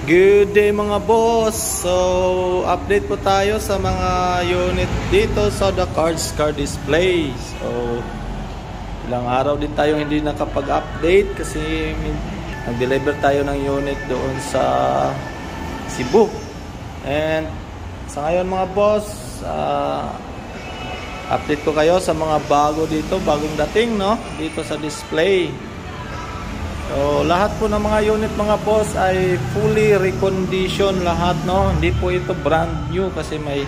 Good day mga boss. So update po tayo sa mga unit dito sa the car display. So ilang araw din tayo hindi nakapag-update kasi nag-deliver tayo ng unit doon sa Cebu. And sa ngayon mga boss, update ko kayo sa mga bago dito, bagong dating dito sa display. So, lahat po ng mga unit mga boss ay fully recondition lahat, Hindi po ito brand new kasi may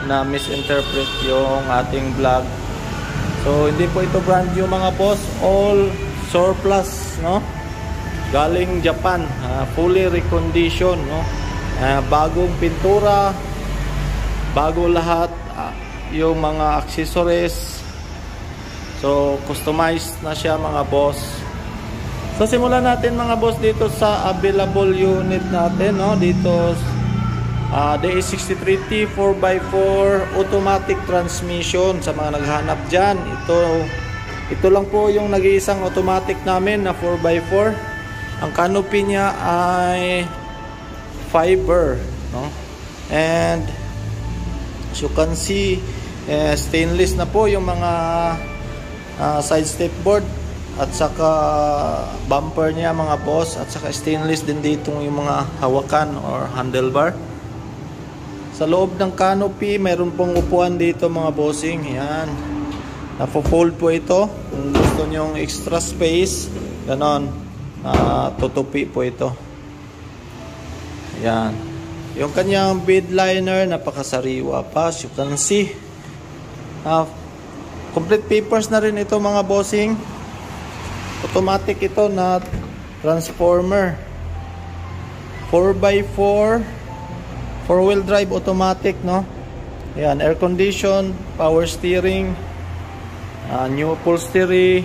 na-misinterpret yung ating vlog. So, hindi po ito brand new mga boss, all surplus, Galing Japan, fully recondition, bagong pintura, bago lahat, yung mga accessories. So, customized na siya mga boss. So simulan natin mga boss dito sa available unit natin, dito DA63T 4x4 automatic transmission. Sa mga naghanap dyan, ito lang po yung nag-iisang automatic namin na 4x4. Ang canopy niya ay fiber, and as you can see, stainless na po yung mga side step board at saka bumper niya mga boss, at saka stainless din dito yung mga hawakan or handlebar. Sa loob ng canopy mayroon pong upuan dito mga bossing. Yan, napo-fold po ito kung gusto nyo extra space, ganon, tutupi po ito. Yan, yung kanyang bed liner napakasariwa pa, as you can see. Complete papers na rin ito mga bossing. Automatic ito na transformer, 4x4 4-wheel drive automatic, Ayan, air condition, power steering, new upholstery,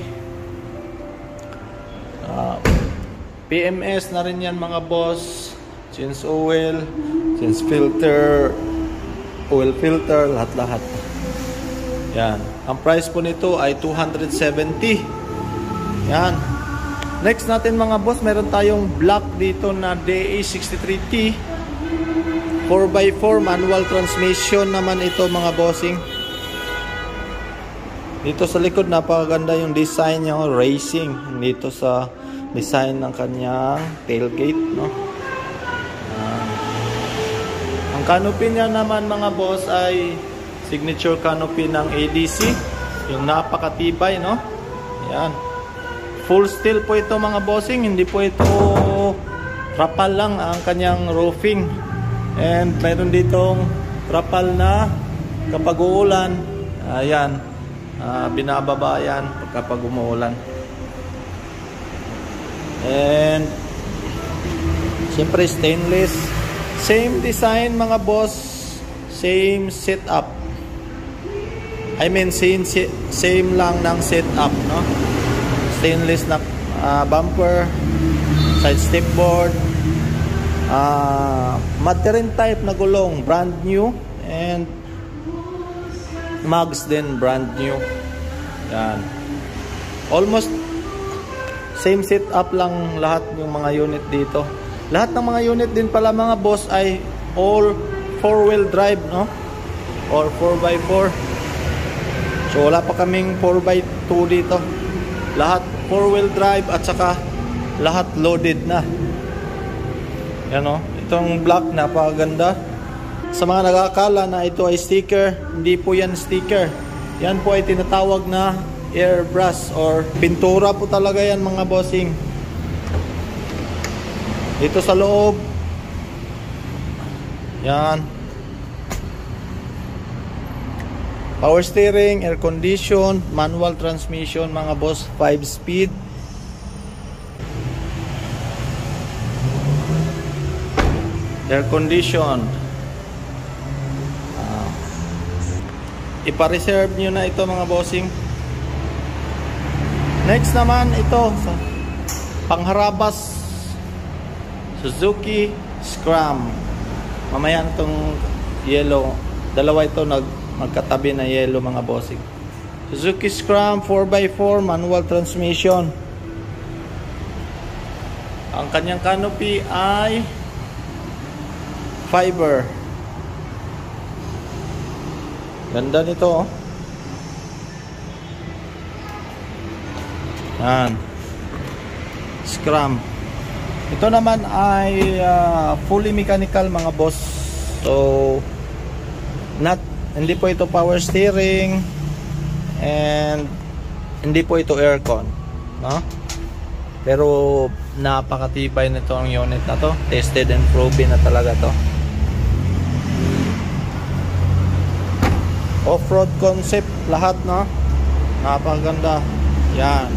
PMS na rin yan mga boss, change oil, change filter, oil filter, lahat-lahat. Yan, ang price po nito ay 270. Yan. Next natin mga boss, meron tayong black dito na DA63T 4x4 manual transmission naman ito mga bossing. Dito sa likod napakaganda yung design niya, racing dito sa design ng kanyang tailgate, Ang canopy niya naman mga boss ay signature canopy ng ADC, yung napakatibay, Yan. Full steel po ito mga bossing, hindi po ito trapal lang ang kanyang roofing. And mayroon ditong trapal na kapag uulan, ayan, binababa yan kapag umuulan. And siyempre stainless, same design mga boss, same setup. I mean same lang ng setup, Stainless na bumper, side step board, Mud-terrain type na gulong, brand new, and mugs din brand new. Yan, almost same setup lang lahat yung mga unit dito. Lahat ng mga unit din pala mga boss ay all 4-wheel drive, or 4x4. So wala pa kaming 4x2 dito. Lahat 4-wheel drive at saka lahat loaded na. Yan, itong black napakaganda. Sa mga nag-aakala na ito ay sticker, hindi po yan sticker. Yan po ay tinatawag na airbrush or pintura po talaga yan mga bossing. Dito sa loob, yan, power steering, air condition, manual transmission mga boss, 5 speed. Air condition. Ipa-reserve nyo na ito mga bossing. Next naman ito, pangharabas Suzuki Scram. Mamaya itong yellow, dalawa ito magkatabi na yellow mga bossing. Suzuki Scram 4x4 manual transmission. Ang kanyang canopy ay fiber. Ganda nito, oh. Yan. Scrum. Ito naman ay fully mechanical, mga boss. So hindi po ito power steering and hindi po ito aircon, no? Pero napakatibay nito ang unit na to. Tested and proven na talaga to. Off-road concept lahat, no? Napakaganda. Yan.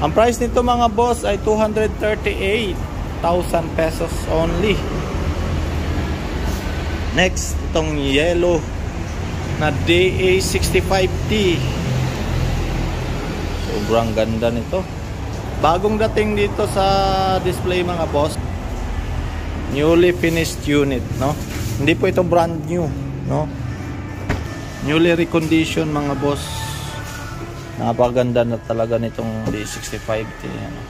Ang price nito, mga boss, ay 238,000 pesos only. Next, itong yellow na DA65T. Sobrang ganda nito. Bagong dating dito sa display, mga boss. Newly finished unit, no? Hindi po ito brand new, no? Newly reconditioned, mga boss. Napakaganda na talaga nitong D65T, ano.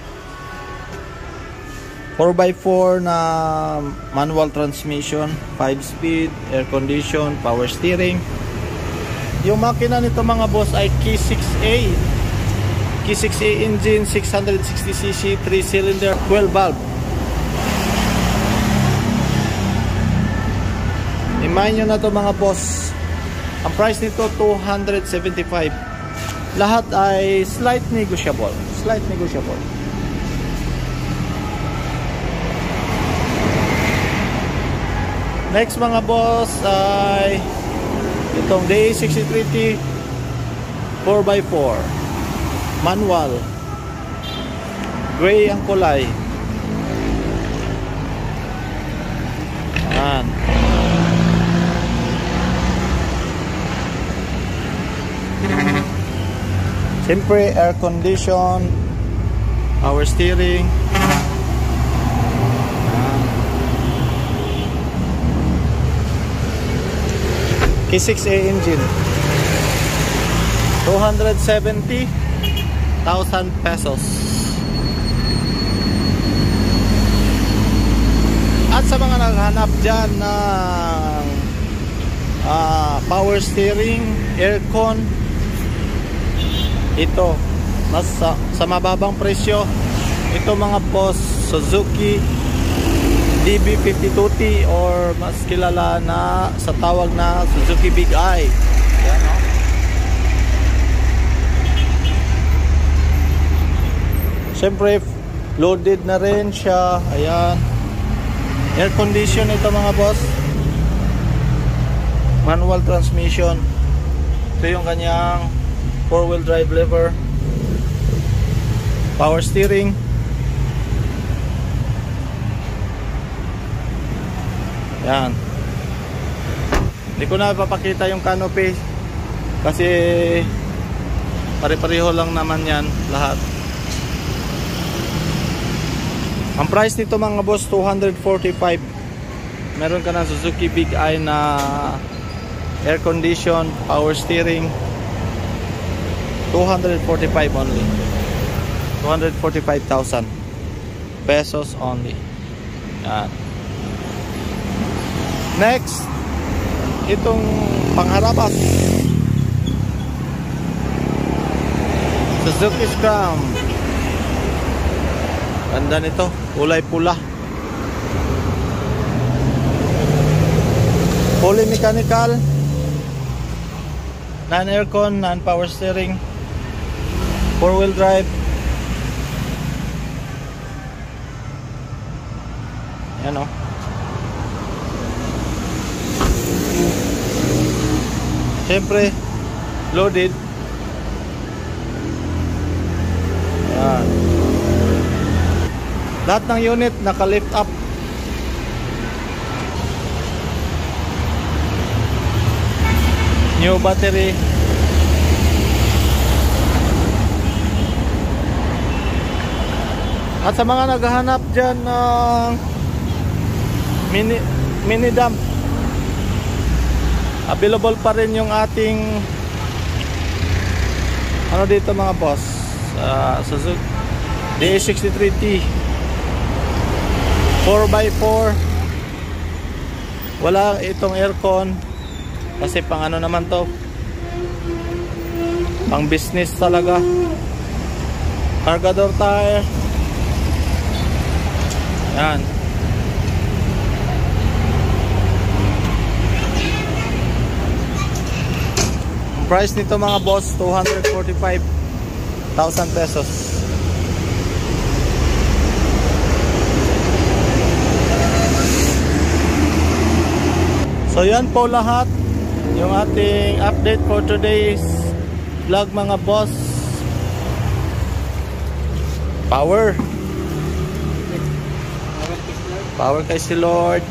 4x4 na manual transmission, 5-speed, air condition, power steering. Yung makina nito, mga boss, ay K6A. K6A engine, 660cc, 3-cylinder, 12 valve. Imahin nyo na to, mga boss. Ang price nito 275. Lahat ay slight negotiable. Slight negotiable. Next, mga boss, ay itong DA63T 4x4 manual. Gray ang kulay. Ayan. Siyempre, air condition, power steering. K6A engine. 270,000 pesos. At sa mga naghanap dyan ng power steering, aircon, ito mas sa mababang presyo, ito, mga boss, Suzuki DB52T, or mas kilala na sa tawag na Suzuki Big Eye. Yan, no? Siyempre, loaded na rin siya. Ayan. Air condition ito, mga boss. Manual transmission. Ito yung kanyang 4-wheel drive lever. Power steering. Yan. Hindi ko na papakita yung canopy kasi pare-pareho lang naman yan lahat. Ang price nito, mga boss, 245. Meron ka ng Suzuki Big Eye na air condition, power steering. 245 only. 245,000 pesos only. Yan. Next, itong pangharabas, Suzuki Scrum. Ganda nito, kulay pula. Fully mechanical, non-aircon, non-power steering, 4-wheel drive. Yan, o. Siyempre, loaded. Yan. Lahat ng unit naka-lift up. New battery. At sa mga naghahanap dyan ng mini dump, available pa rin yung ating DA63T 4x4. Wala itong aircon kasi pang ano naman to, pang business talaga. Cargador tire. Yan. Ang price nito mga boss, 245,000 pesos. So yan po lahat yung ating update for today's vlog mga boss. Power kay si Lord.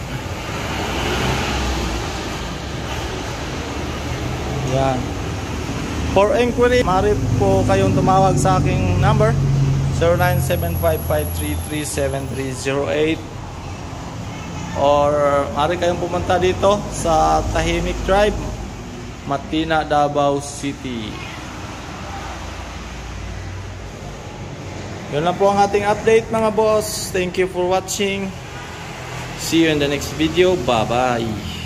Yan. For inquiry, maaari po kayong tumawag sa aking number 0975533738, or maaari kayong pumunta dito sa Tahimik Drive, Matina, Davao City. Yun lang po ang ating update mga boss. Thank you for watching. See you in the next video. Bye bye.